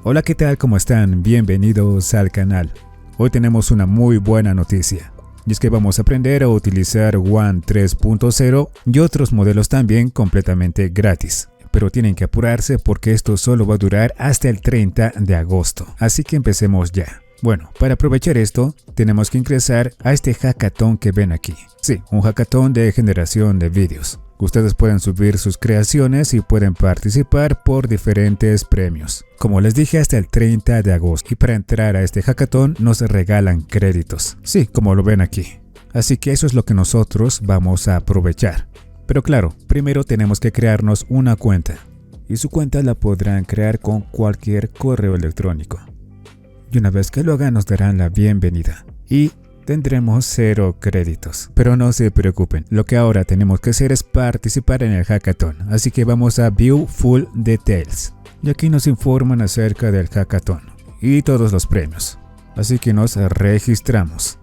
Hola, ¿qué tal? ¿Cómo están? Bienvenidos al canal. Hoy tenemos una muy buena noticia. Y es que vamos a aprender a utilizar One 3.0 y otros modelos también completamente gratis. Pero tienen que apurarse porque esto solo va a durar hasta el 30 de agosto. Así que empecemos ya. Bueno, para aprovechar esto, tenemos que ingresar a este hackathon que ven aquí. Sí, un hackathon de generación de vídeos. Ustedes pueden subir sus creaciones y pueden participar por diferentes premios. Como les dije, hasta el 30 de agosto. Y para entrar a este hackathon nos regalan créditos. Sí, como lo ven aquí. Así que eso es lo que nosotros vamos a aprovechar. Pero claro, primero tenemos que crearnos una cuenta. Y su cuenta la podrán crear con cualquier correo electrónico. Y una vez que lo hagan nos darán la bienvenida. Y tendremos 0 créditos. Pero no se preocupen, lo que ahora tenemos que hacer es participar en el hackathon. Así que vamos a View Full Details. Y aquí nos informan acerca del hackathon y todos los premios. Así que nos registramos.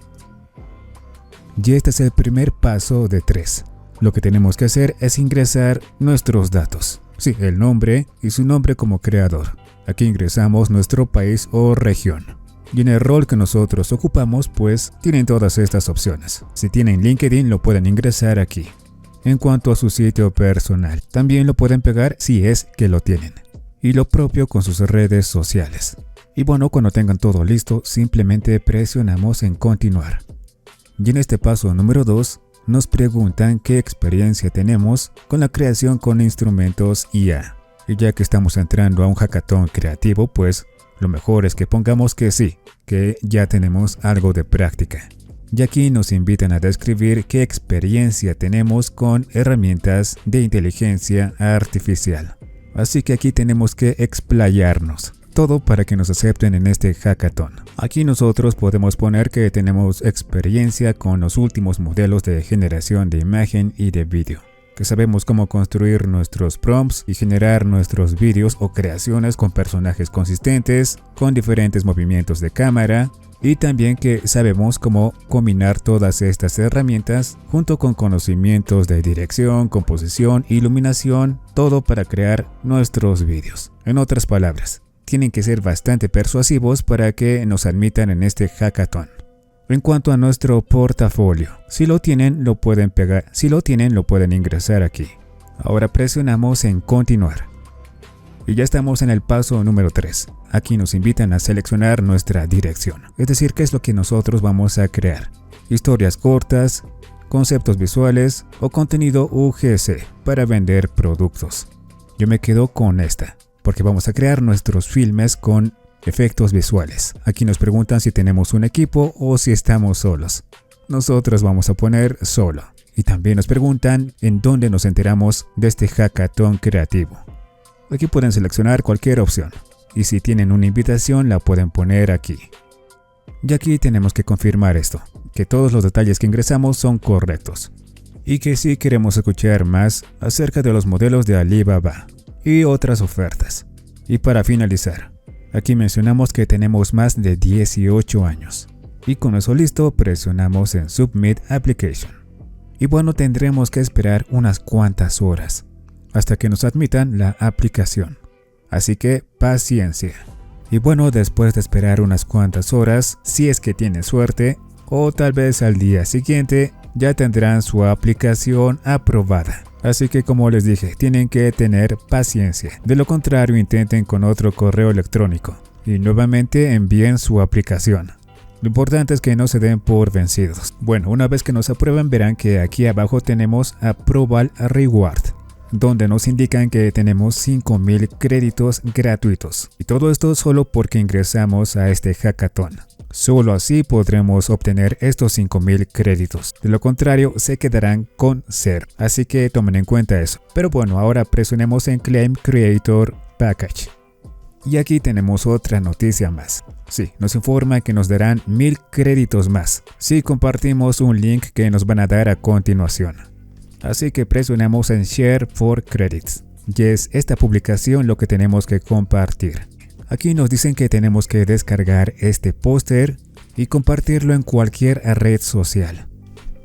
Y este es el primer paso de 3. Lo que tenemos que hacer es ingresar nuestros datos. Sí, el nombre y su nombre como creador. Aquí ingresamos nuestro país o región. Y en el rol que nosotros ocupamos, pues tienen todas estas opciones. Si tienen LinkedIn, lo pueden ingresar aquí. En cuanto a su sitio personal, también lo pueden pegar si es que lo tienen. Y lo propio con sus redes sociales. Y bueno, cuando tengan todo listo, simplemente presionamos en continuar. Y en este paso número 2, nos preguntan qué experiencia tenemos con la creación con instrumentos IA. Y ya que estamos entrando a un hackathon creativo, pues lo mejor es que pongamos que sí, que ya tenemos algo de práctica. Y aquí nos invitan a describir qué experiencia tenemos con herramientas de inteligencia artificial. Así que aquí tenemos que explayarnos. Todo para que nos acepten en este hackathon. Aquí nosotros podemos poner que tenemos experiencia con los últimos modelos de generación de imagen y de vídeo. Que sabemos cómo construir nuestros prompts y generar nuestros vídeos o creaciones con personajes consistentes, con diferentes movimientos de cámara, y también que sabemos cómo combinar todas estas herramientas junto con conocimientos de dirección, composición, iluminación, todo para crear nuestros vídeos. En otras palabras, tienen que ser bastante persuasivos para que nos admitan en este hackathon. En cuanto a nuestro portafolio, si lo tienen lo pueden pegar, si lo tienen lo pueden ingresar aquí. Ahora presionamos en continuar. Y ya estamos en el paso número 3. Aquí nos invitan a seleccionar nuestra dirección, es decir, qué es lo que nosotros vamos a crear. Historias cortas, conceptos visuales o contenido UGC para vender productos. Yo me quedo con esta, porque vamos a crear nuestros filmes con efectos visuales. Aquí nos preguntan si tenemos un equipo o si estamos solos. Nosotros vamos a poner solo. Y también nos preguntan en dónde nos enteramos de este hackathon creativo. Aquí pueden seleccionar cualquier opción. Y si tienen una invitación la pueden poner aquí. Y aquí tenemos que confirmar esto, que todos los detalles que ingresamos son correctos. Y que sí queremos escuchar más acerca de los modelos de Alibaba y otras ofertas. Y para finalizar, aquí mencionamos que tenemos más de 18 años. Y con eso listo, presionamos en Submit Application. Y bueno, tendremos que esperar unas cuantas horas hasta que nos admitan la aplicación. Así que paciencia. Y bueno, después de esperar unas cuantas horas, si es que tienen suerte, o tal vez al día siguiente, ya tendrán su aplicación aprobada. Así que como les dije, tienen que tener paciencia. De lo contrario, intenten con otro correo electrónico y nuevamente envíen su aplicación. Lo importante es que no se den por vencidos. Bueno, una vez que nos aprueben verán que aquí abajo tenemos Approval Reward, donde nos indican que tenemos 5000 créditos gratuitos. Y todo esto solo porque ingresamos a este hackathon. Solo así podremos obtener estos 5000 créditos. De lo contrario, se quedarán con 0. Así que tomen en cuenta eso. Pero bueno, ahora presionemos en Claim Creator Package. Y aquí tenemos otra noticia más. Sí, nos informa que nos darán 1000 créditos más si compartimos un link que nos van a dar a continuación. Así que presionamos en Share for Credits. Y es esta publicación lo que tenemos que compartir. Aquí nos dicen que tenemos que descargar este póster y compartirlo en cualquier red social.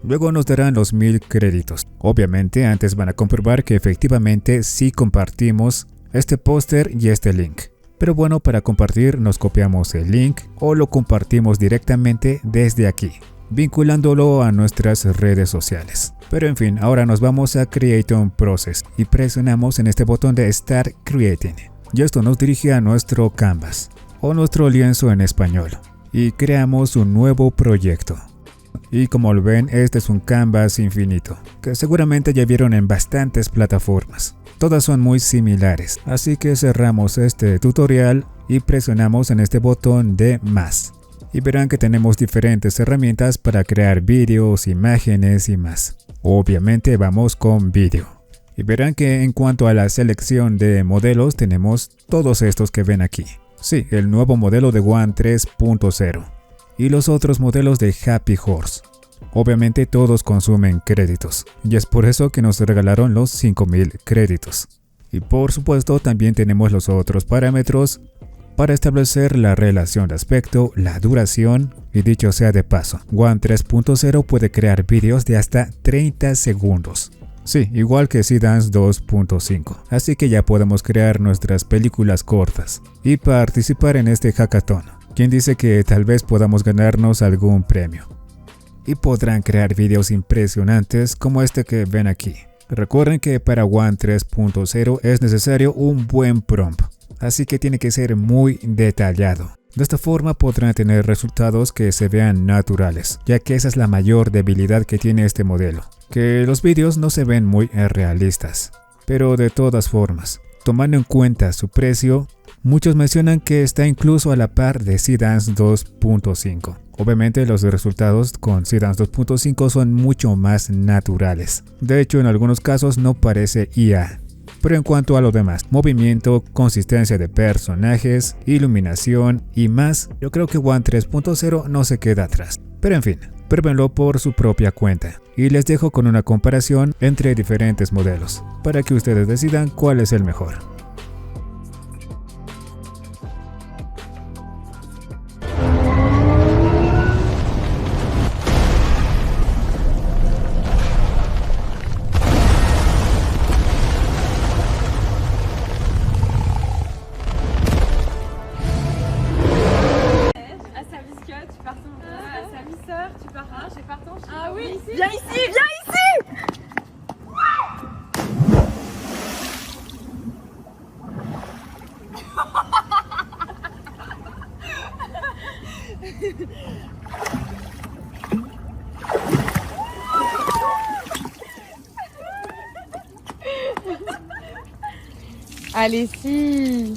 Luego nos darán los 1000 créditos. Obviamente antes van a comprobar que efectivamente sí compartimos este póster y este link. Pero bueno, para compartir nos copiamos el link o lo compartimos directamente desde aquí, vinculándolo a nuestras redes sociales. Pero en fin, ahora nos vamos a Create Process y presionamos en este botón de Start Creating. Y esto nos dirige a nuestro canvas o nuestro lienzo en español y creamos un nuevo proyecto. Y como lo ven, este es un canvas infinito que seguramente ya vieron en bastantes plataformas. Todas son muy similares, así que cerramos este tutorial y presionamos en este botón de más. Y verán que tenemos diferentes herramientas para crear vídeos, imágenes y más. Obviamente vamos con vídeo. Y verán que en cuanto a la selección de modelos tenemos todos estos que ven aquí. Sí, el nuevo modelo de One 3.0 y los otros modelos de Happy Horse. Obviamente todos consumen créditos y es por eso que nos regalaron los 5000 créditos. Y por supuesto también tenemos los otros parámetros para establecer la relación de aspecto, la duración y dicho sea de paso, One 3.0 puede crear vídeos de hasta 30 segundos. Sí, igual que Seedance 2.5, así que ya podemos crear nuestras películas cortas y participar en este hackathon. ¿Quién dice que tal vez podamos ganarnos algún premio? Y podrán crear vídeos impresionantes como este que ven aquí. Recuerden que para One 3.0 es necesario un buen prompt, así que tiene que ser muy detallado. De esta forma podrán tener resultados que se vean naturales, ya que esa es la mayor debilidad que tiene este modelo, que los vídeos no se ven muy realistas. Pero de todas formas, tomando en cuenta su precio, muchos mencionan que está incluso a la par de Seedance 2.5. Obviamente los resultados con Seedance 2.5 son mucho más naturales. De hecho, en algunos casos no parece IA. Pero en cuanto a lo demás, movimiento, consistencia de personajes, iluminación y más, yo creo que One 3.0 no se queda atrás. Pero en fin, pruébenlo por su propia cuenta. Y les dejo con una comparación entre diferentes modelos, para que ustedes decidan cuál es el mejor. Ah oui, viens ici, viens ici. Allez, si.